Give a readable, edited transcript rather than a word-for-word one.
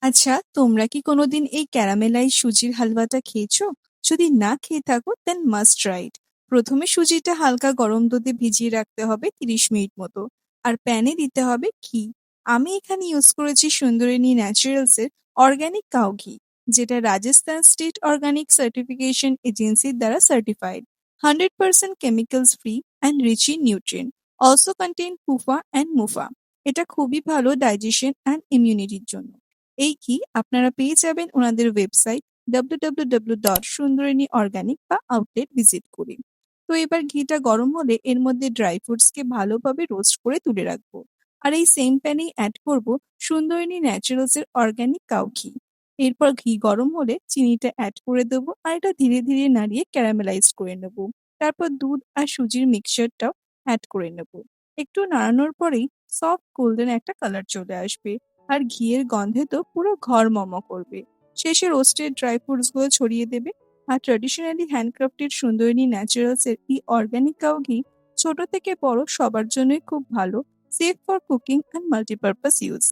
আচ্ছা, তোমরা কি কোনোদিন এই ক্যারামেলাইজ সুজির হালুয়াটা খেয়েছো? যদি না খেয়ে থাকো দেন মাস্ট ট্রাই ইট। প্রথমে সুজিটা হালকা গরম দুধে ভিজিয়ে রাখতে হবে 30 মিনিট মতো। আর প্যানে দিতে হবে ঘি। আমি এখানে ইউজ করেছি সুন্দরিনী ন্যাচারালস এর অর্গ্যানিক কাউ ঘি, যেটা রাজস্থান স্টেট অর্গানিক সার্টিফিকেশন এজেন্সির দ্বারা certified. 100% chemicals free and rich in nutrient. Also contain PUFA and MUFA. এটা খুবই ভালো ডাইজেশন অ্যান্ড ইমিউনিটির জন্য। এই ঘি আপনারা পেয়ে যাবেন ওনাদের ওয়েবসাইট www.sundariনী organic বা আউটলেট ভিজিট করে। তো এবার ঘিটা গরম হলে এর মধ্যে ড্রাই ফ্রুটস কে ভালোভাবে রোস্ট করে তুলে রাখবো। আর এই সেম প্যানেই অ্যাড করব সুন্দরিনী ন্যাচারালস এর অর্গানিক কাউ ঘি। এরপর ঘি গরম হলে চিনিটা অ্যাড করে দেবো আর এটা ধীরে ধীরে নাড়িয়ে ক্যারামেলাইজ করে নেব। তারপর দুধ আর সুজির মিক্সচারটাও অ্যাড করে নেব। একটু নাড়ানোর পরেই সফট গোল্ডেন একটা কালার চলে আসবে। আর ঘিয়ের গন্ধে তো পুরো ঘর মম করবে। শেষে রোস্টেড ড্রাই ফ্রুটস গুলো ছড়িয়ে দেবে। আর ট্র্যাডিশনালি হ্যান্ডক্রাফটেড সুন্দরিনী ন্যাচারালস এর এই অর্গানিক কাউ ঘি ছোট থেকে বড় সবার জন্যই খুব ভালো, safe for cooking and multipurpose use.